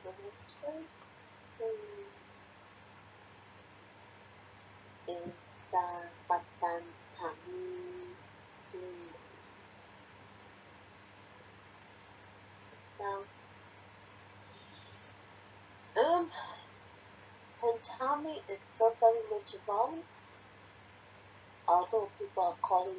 is a wispers. It's a Pantami. So, um, Pantami is still very much around, although people are calling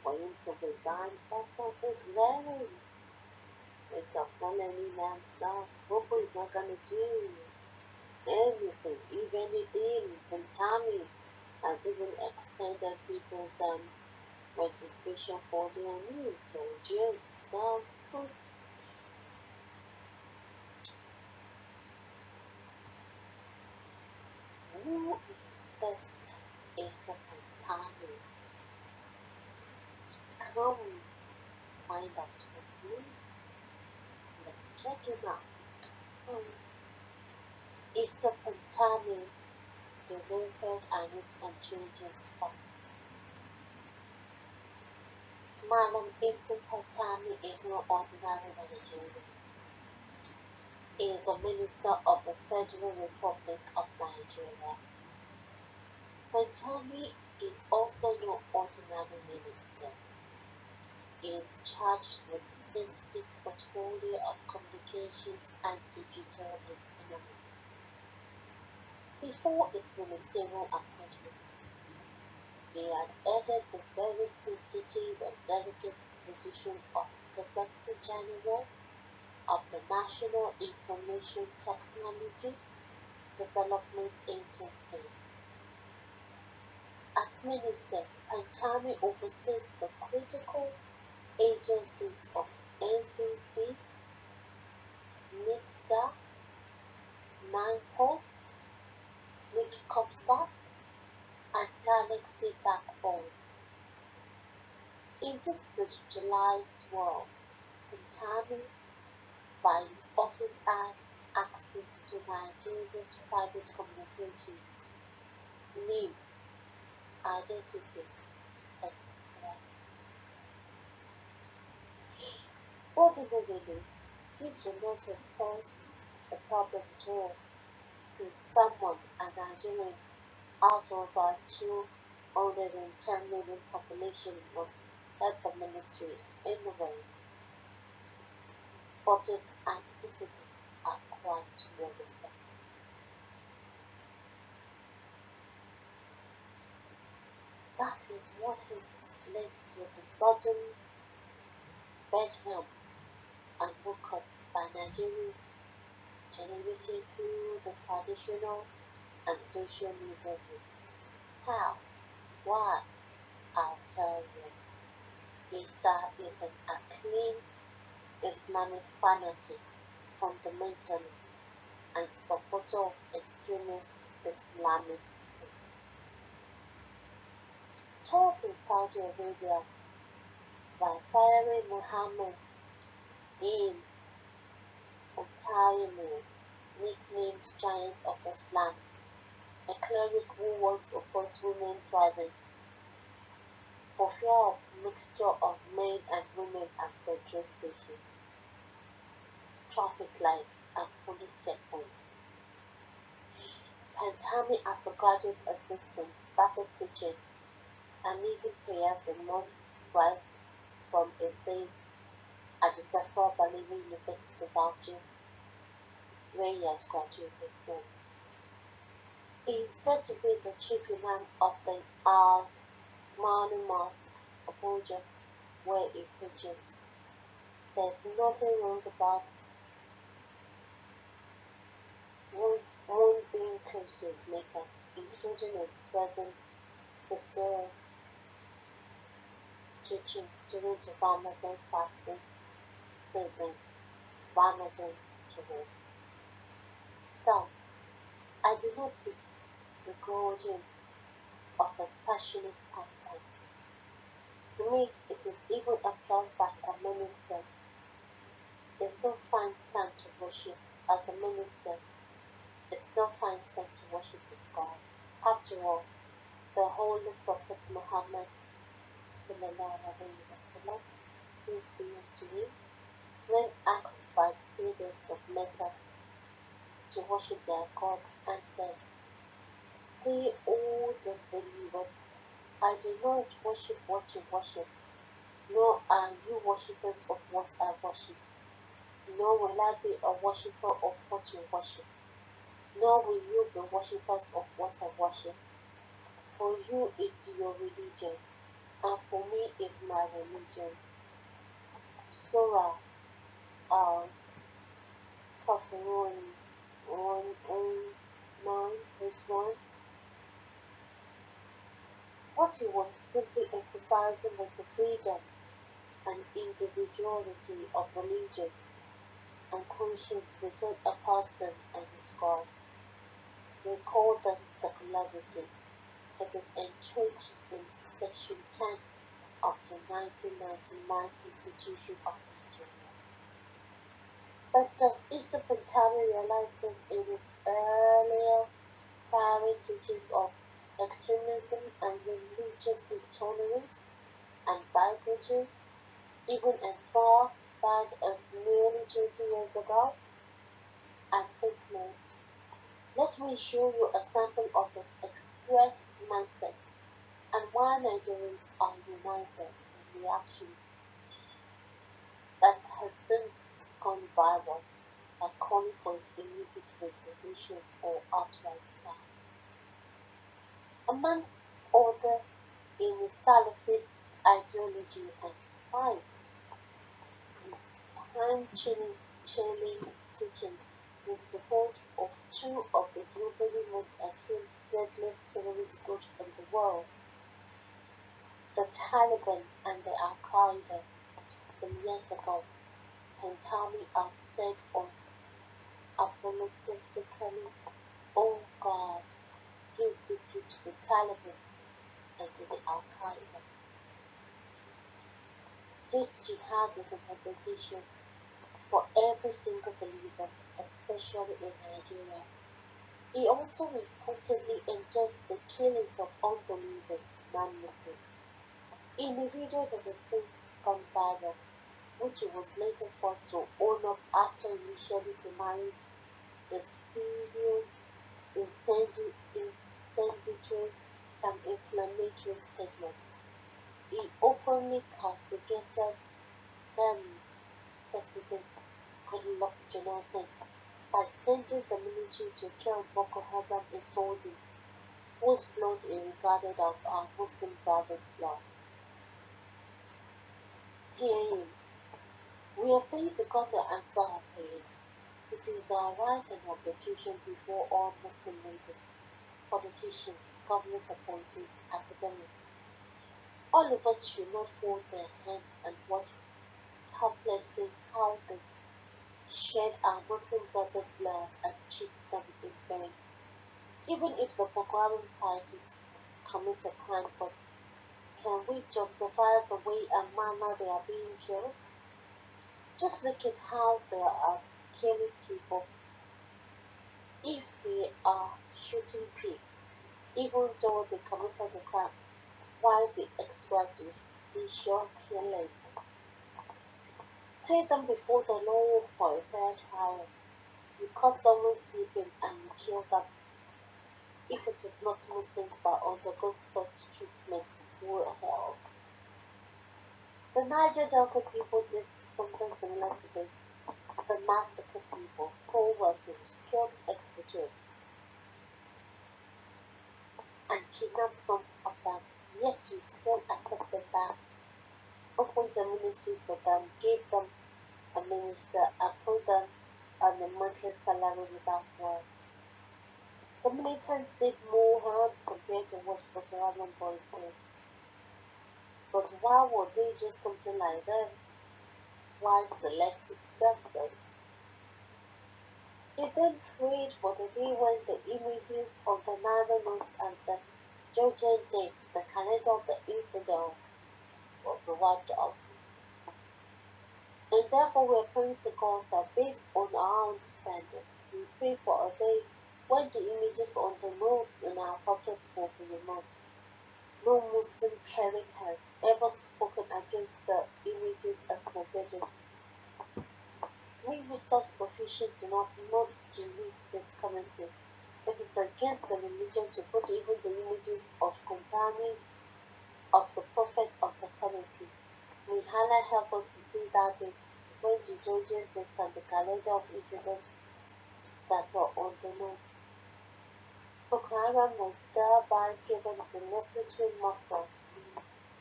for him to resign. But it's learning. It's a felony man, so Bobo is not gonna do anything, if anything. Pantami has even extended people's registration for their need till June. So, who is this Asa Pantami? Come find out with me. Let's check him out. Asa Pantami, the Leopard and its Unchanging spots. Madam Asa Pantami is no ordinary Nigerian. He is a minister of the Federal Republic of Nigeria. Pantami is also no ordinary minister. He is charged with the sensitive portfolio of communications and digital economy. Before his ministerial appointment, he had headed the very sensitive and delicate position of Director General of the National Information Technology Development Agency. As minister, Pantami oversees the critical agencies of NCC, NITDA, NinePost, NickComSat, and Galaxy Backbone. In this digitalized world, Pantami, by his office, has access to Nigeria's private communications, name, identities, etc. Ordinarily, this would not have posed a problem at all, since someone, a Nigerian out of our 210 million population, was at the ministry in the way. But his antecedents are quite worrisome. That is what has led to the sudden bedlam and boycotts by Nigerians generated through the traditional and social media routes. How? Why? I'll tell you. Isa is an acclaimed Islamic fanatic, fundamentalist, and supporter of extremist Islamic sects. Taught in Saudi Arabia by fiery Muhammad bin Utaymi, nicknamed Giant of Islam, a cleric who once opposed women driving for fear of mixture of men and women at petrol stations, traffic lights, and police checkpoints. Pantami, as a graduate assistant, started preaching and leading prayers in mosques Christ from his days at the Tafel Balewa University of Belgium, where he had graduated from. He is said to be the chief imam of the Al-Manu Mosque, Abuja, where he preaches. There's nothing wrong about one being conscious maker, including his present to serve teaching during the Ramadan fasting season, Ramadan to win. So, I do not begrudge him of his passionate content. To me, it is even a plus that a minister is still finds time to worship. As a minister, it still finds time to worship with God. After all, the Holy Prophet Muhammad ﷺ, peace be unto him, when asked by the pagans of Mecca to worship their gods and said, "See, all disbelievers, I do not worship what you worship, nor are you worshippers of what I worship, nor will I be a worshipper of what you worship, nor will you be worshippers of what I worship. For you is your religion, and for me is my religion." Surah Al-Kafirun 109 verse 1. What he was simply emphasizing was the freedom and individuality of religion and conscience between a person and his God. They call this secularity. It is entrenched in Section 10 of the 1999 Constitution of Nigeria. But does Isa Pantami realize this in his earlier fiery teachings of extremism and religious intolerance and bigotry, even as far back as nearly 20 years ago? I think not. Let me show you a sample of his expressed mindset and why Nigerians are united in reactions that has since gone viral by calling for his immediate resignation or outright resign. Amongst other in the Salafist ideology and spine, his Unchanging teachings in support of two of the globally most extreme deadliest terrorist groups in the world, the Taliban and the Al-Qaeda. Some years ago, Pantami said unapologetically, "Oh God, give victory to the Taliban and to the Al-Qaeda." This jihad is an obligation for every single believer, especially in Nigeria. He also reportedly endorsed the killings of unbelievers, non-Muslims, in a video that has since gone viral, which he was later forced to own up after initially denying the spurious, incendiary, and inflammatory statements. He openly castigated President Goodluck Jonathan by sending the military to kill Boko Haram insurgents, whose blood he regarded as our Muslim brothers' blood. Hear him. "We are praying to God to answer our prayers. It is our right and obligation before all Muslim leaders, politicians, government appointees, academics. All of us should not fold their hands and watch helplessly how they shed our Muslim brothers' blood and cheat them in vain. Even if the Boko Haram fighters commit a crime, but can we justify the way and manner they are being killed? Just look at how they are killing people. If they are shooting pigs, even though they committed a crime, why the extrajudicial killing? Take them before the law for a fair trial. You caught someone sleeping and you kill them. If it is not Muslims that undergo such treatments will help." The Niger Delta people did something similar to this. They massacred people, stole weapons, killed expatriates, and kidnapped some of them. Yet you still accept them back, opened a ministry for them, gave them a minister, and put them on a monthly salary without work. The militants did more harm compared to what Boko Haram boys did. But why would they do something like this? Why selective justice? He then prayed for the day when the images of the Naira notes and the Georgian dates, the calendar of the infidels, will be wiped out. And therefore we are praying to God that based on our understanding, we pray for a day when the images on the notes in our pockets will be removed. No Muslim cleric has ever spoken against the images as forbidden. We were self-sufficient enough not to need this currency. It is against the religion to put even the images of companions of the prophet of the currency. May Allah help us to see that day when the judgment dates and the calendar of infidels that are on the moon. Boko Haram was thereby given the necessary muscle,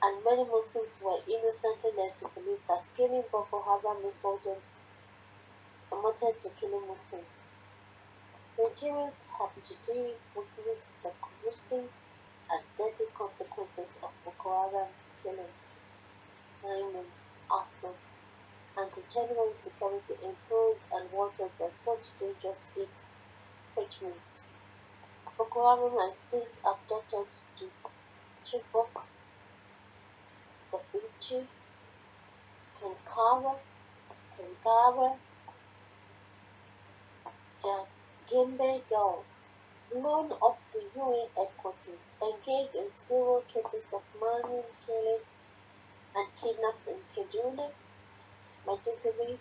and many Muslims were innocently led to believe that killing Boko Haram insurgents amounted to killing Muslims. Nigerians have today witnessed the gruesome and deadly consequences of Boko Haram's killings, maiming, arson, and the general insecurity imposed and watered by such dangerous hate preachments. Boko Haram has since abducted to Chibok, the Bichi, Kangara, Gembe girls, blown up the UN headquarters, engaged in serial cases of maiming, killing, and kidnaps in Kaduna, Maiduguri,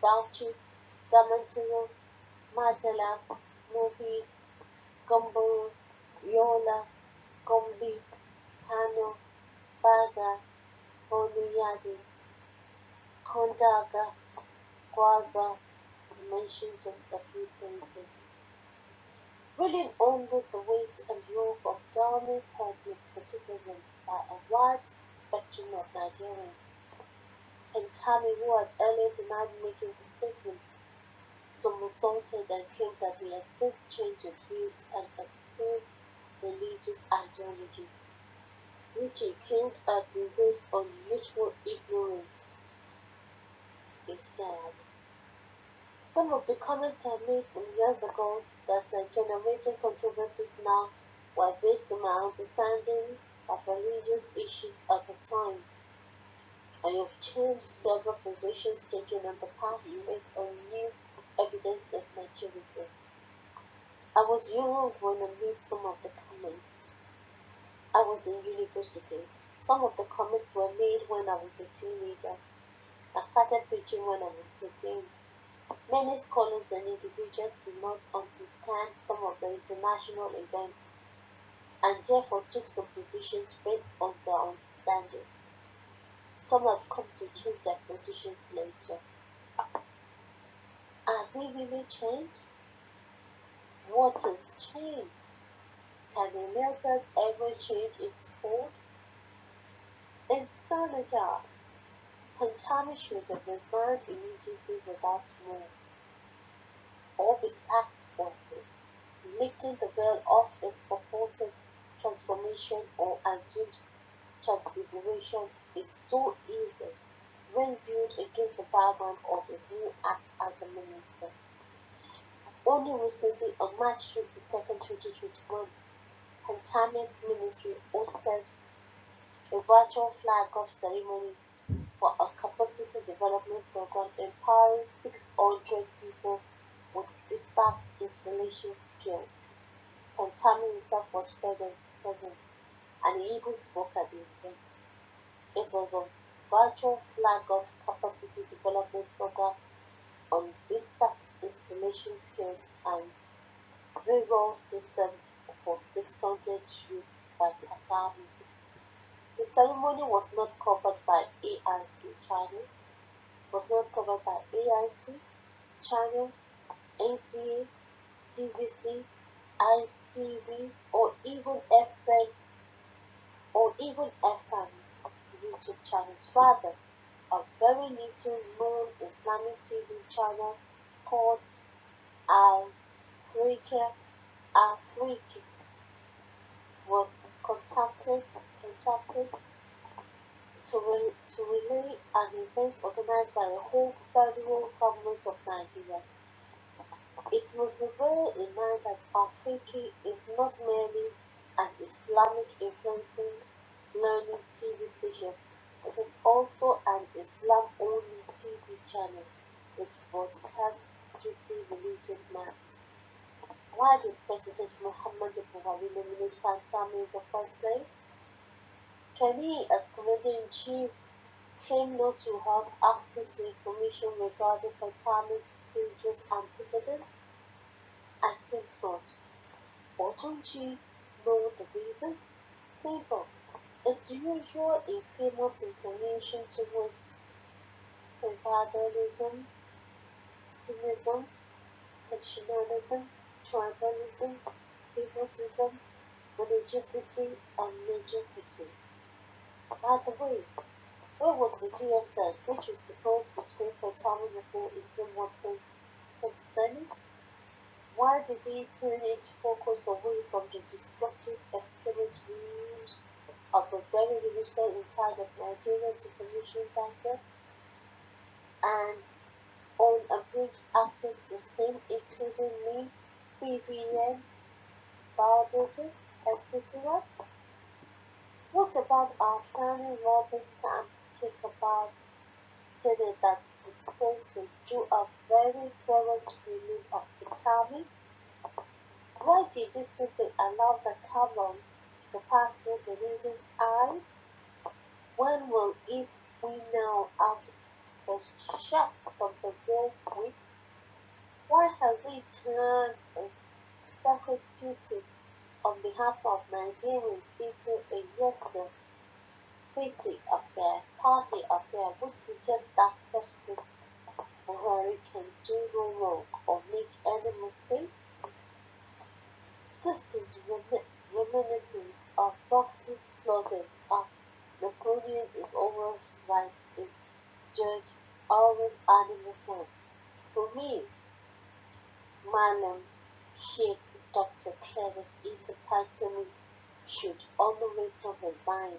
Bauchi, Damaturu, Madala, Mubi, Gombe, Yola, Gombe, Kano, Baga, Bonuyadi, Kondaga, Gwaza, to mention just a few places. Really under the weight and yoke of downing public criticism by a wide spectrum of Nigerians. Pantami, who had earlier denied making the statement, somersaulted and claimed that he had since changed his views and extreme religious ideology, which he claimed had been based on youthful ignorance. Islam. Some of the comments I made some years ago that are generating controversies now were based on my understanding of religious issues at the time. I have changed several positions taken in the past based on new evidence of maturity. I was young when I made some of the comments. I was in university. Some of the comments were made when I was a teenager. I started preaching when I was 13. Many scholars and individuals did not understand some of the international events and therefore took some positions based on their understanding. Some have come to change their positions later. Has it really changed? What has changed? Can a leopard ever change its form? In Senegal, Pantami should have resigned immediately without more, or be sacked forthwith. Lifting the veil off his purported transformation or assumed transfiguration is so easy when viewed against the background of his new acts as a minister. Only recently, on March 22, 2021, Pantami's ministry hosted a virtual flag-off ceremony for a capacity development program empowering 600 people with research installation skills. Pantami himself was present, and he even spoke at the event. It was a virtual flag-off capacity development program on research installation skills and payroll system for 600 youths by Pantami. The ceremony was not covered by AIT channels, NTA, TVC, ITV, or even FM YouTube channels. Rather, a very little known Islamic TV channel called Africa was contacted to relay an event organized by the whole federal government of Nigeria. It must be borne in mind that Africa is not merely an Islamic influencing learning TV station, it is also an Islam-only TV channel which broadcasts strictly religious matters. Why did President Muhammadu Buhari nominate Pantami in the first place? Can he, as Commander-in-Chief, claim not to have access to information regarding Pantami's dangerous antecedents? I think not. But don't you know the reasons? Simple. Its usual infamous inclination towards tribalism, cynicism, sectionalism, tribalism, favoritism, religiosity, and mediocrity. By the way, where was the DSS, which was supposed to screen Pantami before Islam was sent to the Senate? Why did he turn its focus away from the destructive extremist views of the very minister in charge of Nigeria's information data and unabridged access to same, including name, BVN, biodatas, etc.? What about our planning Roberts can take about stated that was supposed to do a very thorough screening of Pantami? Why did they simply allow the column to pass through the reader's eyes? When will it winnow out the sharp from the real wit? Why has it turned a sacred duty on behalf of Nigerians into a yes-sir, pretty affair, party affair, which suggests that President Buhari can do no wrong or make any mistake? This is reminiscence of Fox's slogan of Napoleon is always right and George always adding reform. For me, Malam Sheikh Dr. Clement Isa Pantami should on the way to resign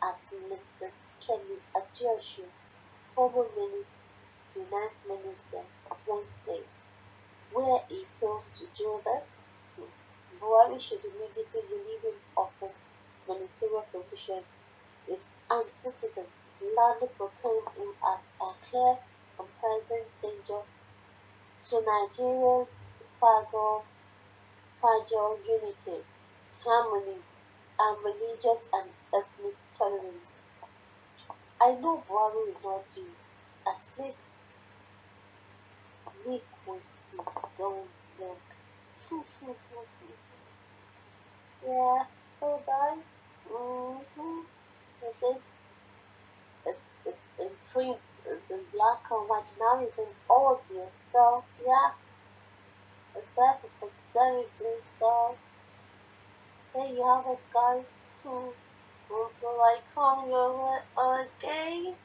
as Mrs. Kemi Adeosun, former finance minister of one state, where he fails to do this. Buhari should immediately relieve him of his ministerial position. His antecedents loudly proclaim him as a clear and present danger to Nigeria's fragile unity, harmony, and religious and ethnic tolerance. I know Buhari will not do it. At least Nick will sit down there. Yeah, so guys, this is it's in print, it's in black and white. Now it's in audio, so yeah, it's there for posterity. So there you have it, guys. Until I come your way again.